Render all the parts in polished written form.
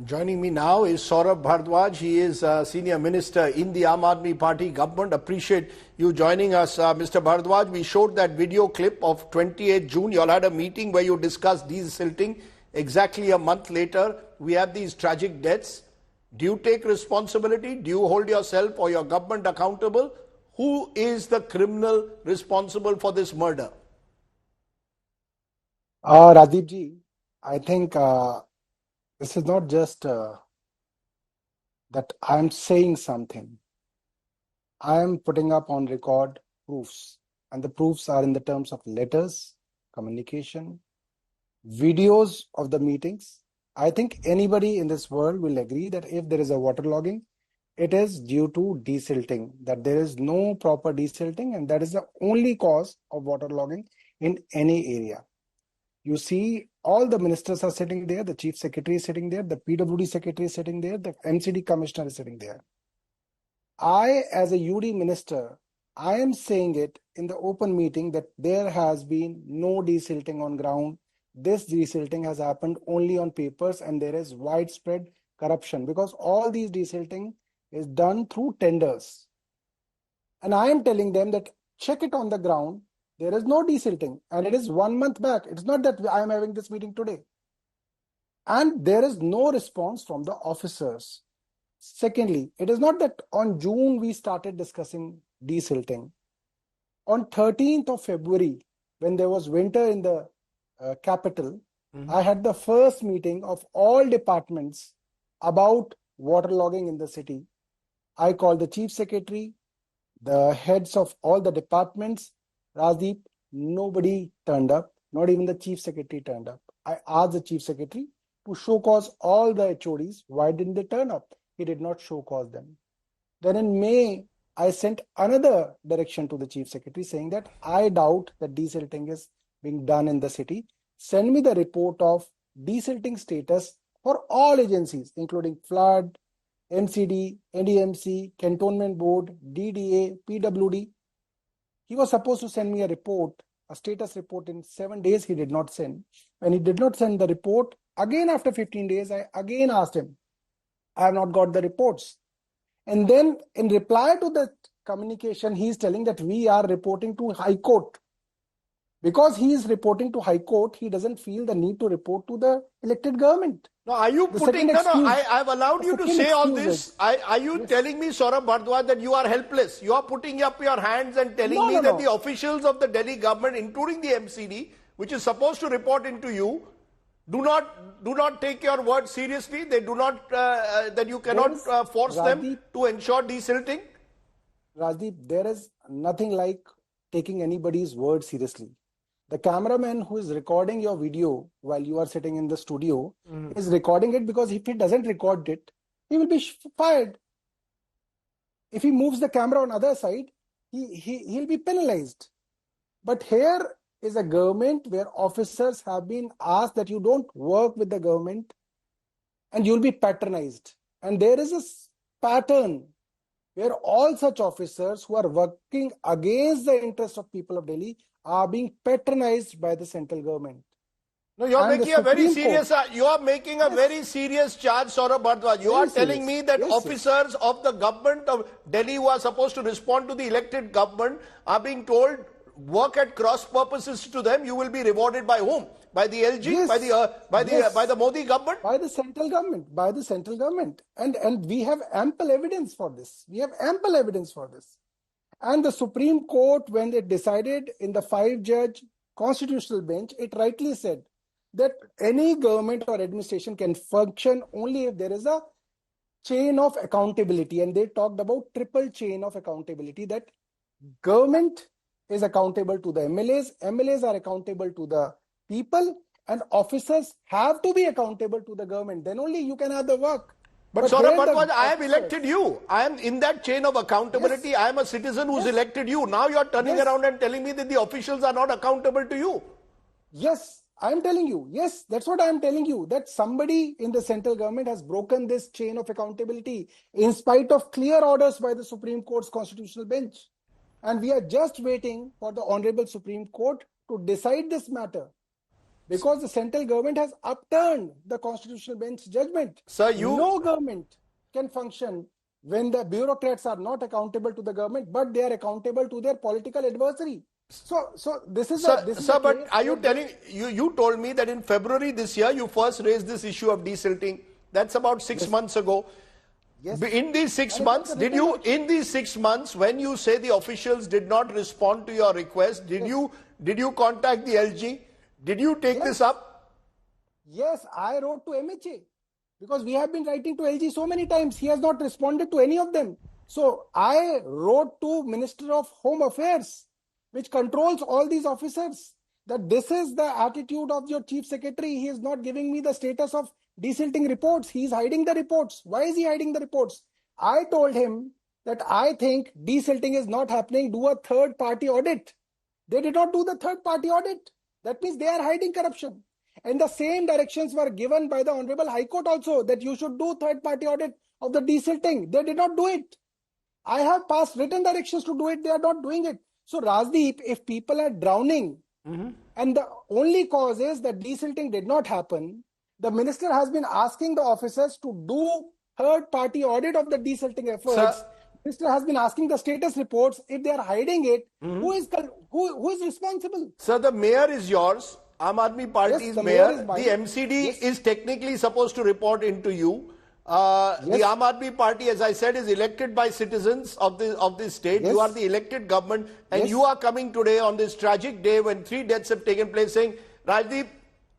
Joining me now is Saurabh Bharadwa. He is a senior minister in the Aadmi Party government. Appreciate you joining us, Mr. Bharadwaj. We showed that video clip of 28th June. You all had a meeting where you discussed desilting. Exactly a month later, we have these tragic deaths. Do you take responsibility? Do you hold yourself or your government accountable? Who is the criminal responsible for this murder? Rajdeep ji, I think this is not just that I am saying something. I am putting up on record proofs, and the proofs are in the terms of letters, communication, videos of the meetings. I think anybody in this world will agree that if there is a waterlogging, it is due to desilting, that there is no proper desilting, and that is the only cause of waterlogging in any area. You see, all the ministers are sitting there, the chief secretary is sitting there, the PWD secretary is sitting there, the MCD commissioner is sitting there. I, as a UD minister, I am saying it in the open meeting that there has been no desilting on ground. This desilting has happened only on papers, and there is widespread corruption because all these desilting is done through tenders. And I am telling them that check it on the ground. There is no desilting, and it is 1 month back. It's not that I am having this meeting today. And there is no response from the officers. Secondly, it is not that on June we started discussing desilting. On 13th of February, when there was winter in the capital, I had the first meeting of all departments about waterlogging in the city. I called the chief secretary, the heads of all the departments. Rajdeep, nobody turned up, not even the chief secretary turned up. I asked the chief secretary to show cause all the HODs. Why didn't they turn up? He did not show cause them. Then in May, I sent another direction to the chief secretary saying that I doubt that desilting is being done in the city. Send me the report of desilting status for all agencies, including flood, MCD, NDMC, Cantonment Board, DDA, PWD. He was supposed to send me a report, a status report in 7 days. He did not send. When he did not send the report, again after 15 days, I again asked him. I have not got the reports. And then in reply to the communication, he is telling that we are reporting to High Court. Because he is reporting to High Court, he doesn't feel the need to report to the elected government. No, are you putting, I've allowed you to say all this. Are you telling me, Saurabh Bharadwa, that you are helpless? You are putting up your hands and telling me that the officials of the Delhi government, including the MCD, which is supposed to report into you, do not take your word seriously? They do not, that you cannot force them to ensure desilting? Rajdeep, there is nothing like taking anybody's word seriously. The cameraman who is recording your video while you are sitting in the studio is recording it because if he doesn't record it, he will be fired. If he moves the camera on other side, he'll be penalized. But here is a government where officers have been asked that you don't work with the government and you'll be patronized. And there is a pattern where all such officers who are working against the interest of people of Delhi are being patronized by the central government. No, you are making a very serious. You are making a very serious charge, Saurabh Bharadwa. You are telling me that officers of the government of Delhi who are supposed to respond to the elected government are being told work at cross purposes to them. You will be rewarded by whom? By the LG? By the Modi government? By the central government. By the central government. And we have ample evidence for this. We have ample evidence for this. And the Supreme Court, when it decided in the 5-judge constitutional bench, it rightly said that any government or administration can function only if there is a chain of accountability. And they talked about triple chain of accountability, that government is accountable to the MLAs, MLAs are accountable to the people, and officers have to be accountable to the government. Then only you can have the work. But Saurabh Bharadwaj, I have elected you. I am in that chain of accountability. Yes. I am a citizen who's elected you. Now you are turning around and telling me that the officials are not accountable to you. Yes, I am telling you. Yes, that's what I am telling you. That somebody in the central government has broken this chain of accountability in spite of clear orders by the Supreme Court's constitutional bench. And we are just waiting for the Honorable Supreme Court to decide this matter. Because the central government has upturned the constitutional bench judgment. Sir, no government can function when the bureaucrats are not accountable to the government, but they are accountable to their political adversary. So this is but are you telling, you told me that in February this year, you first raised this issue of desilting. That's about 6 months ago. Yes. In these 6 months, in these 6 months, when you say the officials did not respond to your request, did you contact the LG? Did you take this up? Yes, I wrote to MHA because we have been writing to LG so many times. He has not responded to any of them. So I wrote to Minister of Home Affairs, which controls all these officers, that this is the attitude of your chief secretary. He is not giving me the status of desilting reports. He is hiding the reports. Why is he hiding the reports? I told him that I think desilting is not happening. Do a third party audit. They did not do the third party audit. That means they are hiding corruption. And the same directions were given by the Honorable High Court also, that you should do third party audit of the desilting. They did not do it. I have passed written directions to do it. They are not doing it. So Rajdeep, if people are drowning and the only cause is that desilting did not happen, the minister has been asking the officers to do third party audit of the desilting efforts. Sir, minister has been asking the status reports. If they are hiding it, who is responsible? Sir, the mayor is yours. Aam Aadmi Party is mayor. The MCD is technically supposed to report into you. The Aam Aadmi Party, as I said, is elected by citizens of this state. You are the elected government, and you are coming today on this tragic day when 3 deaths have taken place saying, Rajdeep,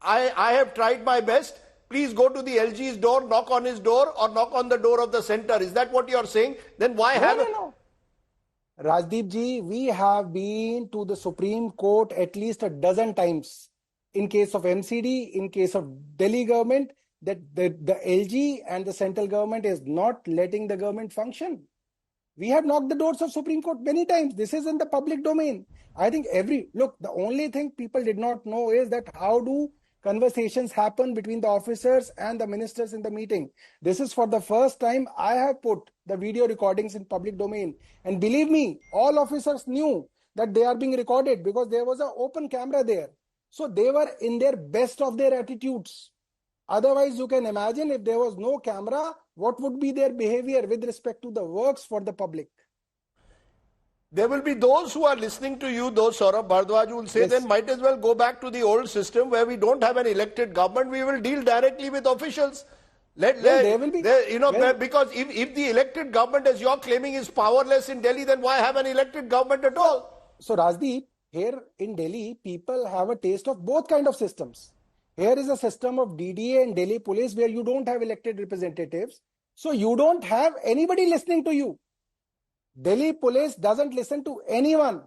I have tried my best. Please go to the LG's door, knock on his door, or knock on the door of the center. Is that what you are saying? Then why No. Rajdeep ji, we have been to the Supreme Court at least a dozen times. In case of MCD, in case of Delhi government, that the LG and the central government is not letting the government function. We have knocked the doors of Supreme Court many times. This is in the public domain. I think the only thing people did not know is that how do conversations happen between the officers and the ministers in the meeting. This is for the first time I have put the video recordings in public domain. And believe me, all officers knew that they are being recorded because there was an open camera there. So they were in their best of their attitudes. Otherwise, you can imagine if there was no camera, what would be their behavior with respect to the works for the public? There will be those who are listening to you, those Saurabh Bharadwaj, who will say, then might as well go back to the old system where we don't have an elected government. We will deal directly with officials. Because if the elected government, as you're claiming, is powerless in Delhi, then why have an elected government at all? So Rajdeep, here in Delhi, people have a taste of both kind of systems. Here is a system of DDA and Delhi police where you don't have elected representatives. So you don't have anybody listening to you. Delhi police doesn't listen to anyone.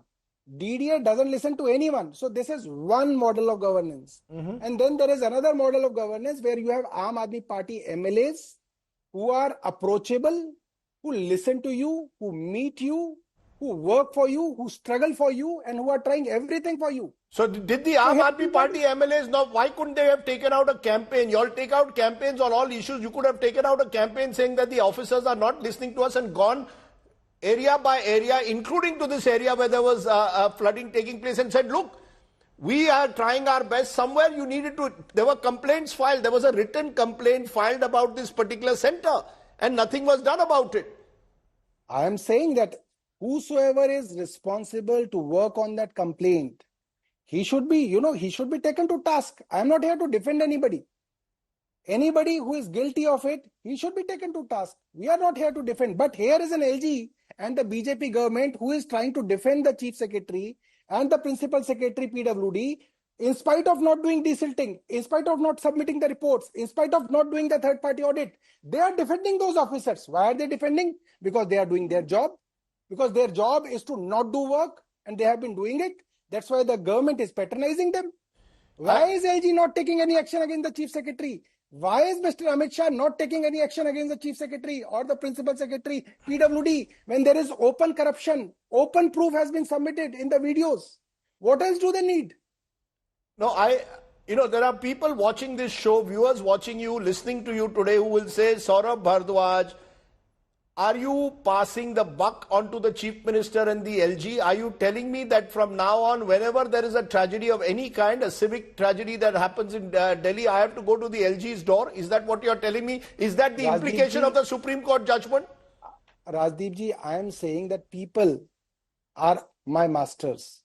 DDA doesn't listen to anyone. So this is one model of governance. And then there is another model of governance where you have Aam Aadmi Party MLAs who are approachable, who listen to you, who meet you, who work for you, who struggle for you, and who are trying everything for you. So did the Aam Aadmi Party MLAs, now why couldn't they have taken out a campaign? You all take out campaigns on all issues. You could have taken out a campaign saying that the officers are not listening to us and gone area by area, including to this area where there was flooding taking place, and said, look, we are trying our best. Somewhere you needed to, there were complaints filed. There was a written complaint filed about this particular center and nothing was done about it. I am saying that whosoever is responsible to work on that complaint, he should be taken to task. I am not here to defend anybody. Anybody who is guilty of it, he should be taken to task. We are not here to defend. But here is an LG and the BJP government who is trying to defend the chief secretary and the principal secretary PWD in spite of not doing desilting, in spite of not submitting the reports, in spite of not doing the third party audit. They are defending those officers. Why are they defending? Because they are doing their job. Because their job is to not do work and they have been doing it. That's why the government is patronizing them. Why is LG not taking any action against the chief secretary? Why is Mr. Amit Shah not taking any action against the chief secretary or the principal secretary, PWD, when there is open corruption? Open proof has been submitted in the videos. What else do they need? No, there are people watching this show, viewers watching you, listening to you today who will say, Saurabh Bharadwaj, Are you passing the buck onto the Chief Minister and the LG? Are you telling me that from now on, whenever there is a tragedy of any kind, a civic tragedy that happens in Delhi, I have to go to the LG's door? Is that what you're telling me? Is that the Rajdeep implication ji, of the Supreme Court judgment? Rajdeep ji, I am saying that people are my masters.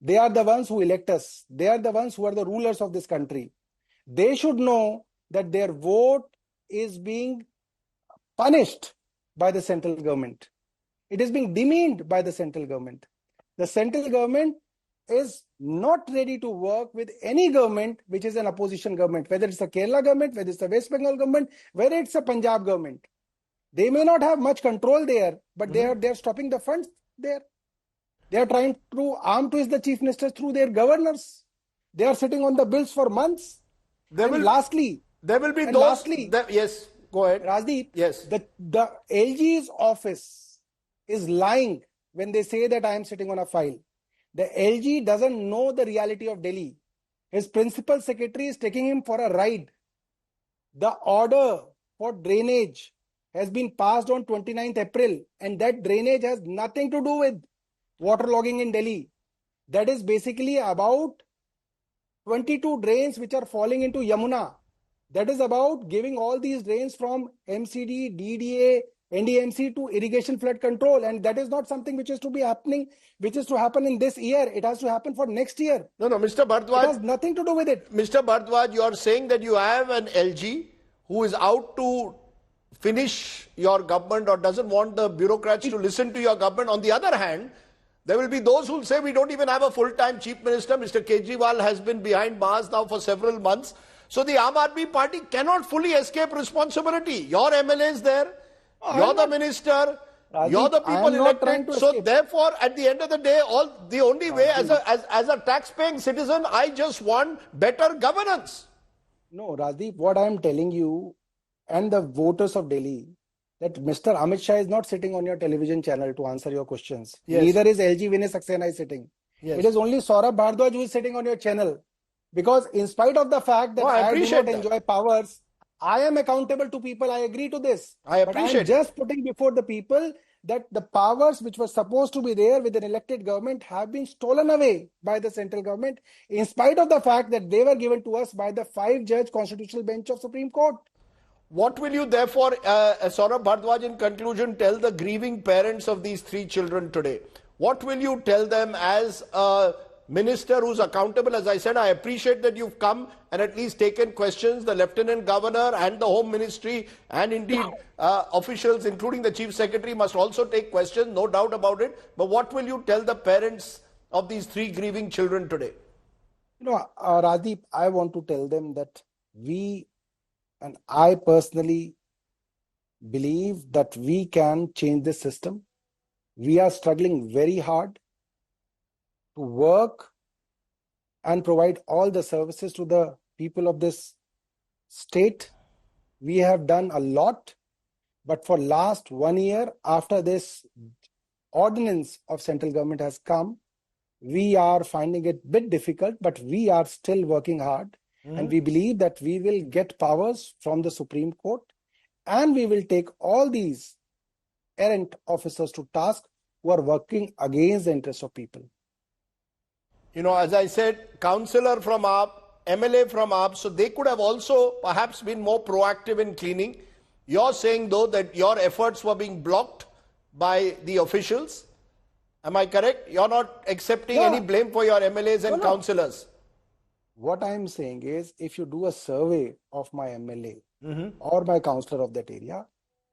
They are the ones who elect us. They are the ones who are the rulers of this country. They should know that their vote is being punished by the central government. It is being demeaned by the central government. The central government is not ready to work with any government which is an opposition government, whether it's the Kerala government, whether it's the West Bengal government, whether it's the Punjab government. They may not have much control there, but they're stopping the funds there. They are trying to arm twist the chief minister through their governors. They are sitting on the bills for months. There will be those. Yes, go ahead. Rajdeep, yes. The LG's office is lying when they say that I am sitting on a file. The LG doesn't know the reality of Delhi. His principal secretary is taking him for a ride. The order for drainage has been passed on 29th April, and that drainage has nothing to do with waterlogging in Delhi. That is basically about 22 drains which are falling into Yamuna. That is about giving all these drains from MCD, DDA, NDMC to irrigation flood control. And that is not something which is to be happening, which is to happen in this year. It has to happen for next year. No, Mr. Bharadwaj. It has nothing to do with it. Mr. Bharadwaj, you are saying that you have an LG who is out to finish your government or doesn't want the bureaucrats to listen to your government. On the other hand, there will be those who will say we don't even have a full-time chief minister. Mr. Kejriwal has been behind bars now for several months. So the Aam Aadmi Party cannot fully escape responsibility. Your MLA is there. You're the minister. Rajdeep, you're the people elected. So escape. therefore, at the end of the day, the only way as a tax-paying citizen, I just want better governance. No, Rajdeep, what I am telling you and the voters of Delhi, that Mr. Amit Shah is not sitting on your television channel to answer your questions. Yes. Neither is LG Vinay Saxena is sitting. Yes. It is only Saurabh Bharadwa who is sitting on your channel. Because in spite of the fact that I do not enjoy powers, I am accountable to people. I agree to this. I appreciate but I am just putting before the people that the powers which were supposed to be there with an elected government have been stolen away by the central government, in spite of the fact that they were given to us by the 5-judge constitutional bench of Supreme Court. What will you therefore, Saurabh Bharadwaj, in conclusion, tell the grieving parents of these 3 children today? What will you tell them as a minister who's accountable? As I said, I appreciate that you've come and at least taken questions. The Lieutenant Governor and the Home Ministry and indeed officials, including the Chief Secretary, must also take questions, no doubt about it. But what will you tell the parents of these 3 grieving children today? Rajdeep, I want to tell them that and I personally believe that we can change this system. We are struggling very hard to work and provide all the services to the people of this state. We have done a lot, but for last 1 year after this ordinance of central government has come, we are finding it a bit difficult, but we are still working hard. And we believe that we will get powers from the Supreme Court and we will take all these errant officers to task who are working against the interests of people. As I said, councillor from AAP, MLA from AAP, so they could have also perhaps been more proactive in cleaning. You're saying though that your efforts were being blocked by the officials. Am I correct? You're not accepting any blame for your MLAs and councillors. What I am saying is, if you do a survey of my MLA or my councillor of that area,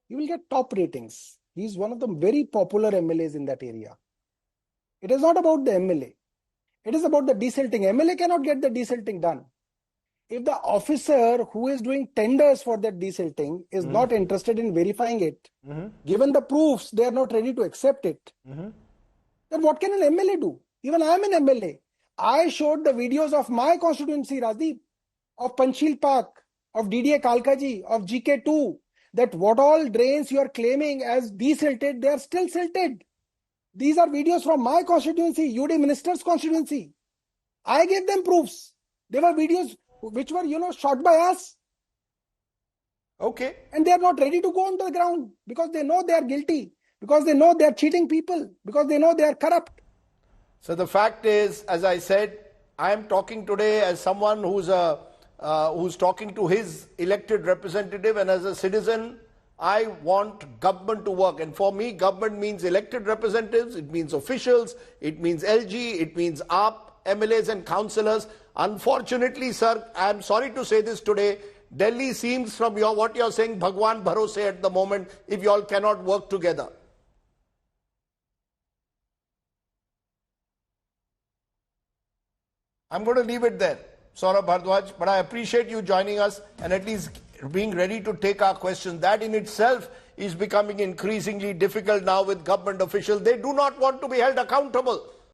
you will get top ratings. He is one of the very popular MLAs in that area. It is not about the MLA. It is about the desilting. MLA cannot get the desilting done. If the officer who is doing tenders for that desilting is not interested in verifying it, given the proofs, they are not ready to accept it, then what can an MLA do? Even I am an MLA. I showed the videos of my constituency, Rajdeep, of Panchil Park, of DDA Kalkaji, of GK2, that what all drains you are claiming as desilted, they are still silted. These are videos from my constituency, UD minister's constituency. I gave them proofs. They were videos which were, shot by us. Okay. And they are not ready to go on the ground because they know they are guilty, because they know they are cheating people, because they know they are corrupt. So the fact is, as I said, I am talking today as someone who's talking to his elected representative, and as a citizen, I want government to work. And for me, government means elected representatives, it means officials, it means LG, it means AAP, MLAs and councillors. Unfortunately, sir, I am sorry to say this today, Delhi seems from what you're saying, Bhagwan Bharose at the moment, if you all cannot work together. I'm going to leave it there, Saurabh Bharadwaj, but I appreciate you joining us and at least being ready to take our questions. That in itself is becoming increasingly difficult now with government officials. They do not want to be held accountable.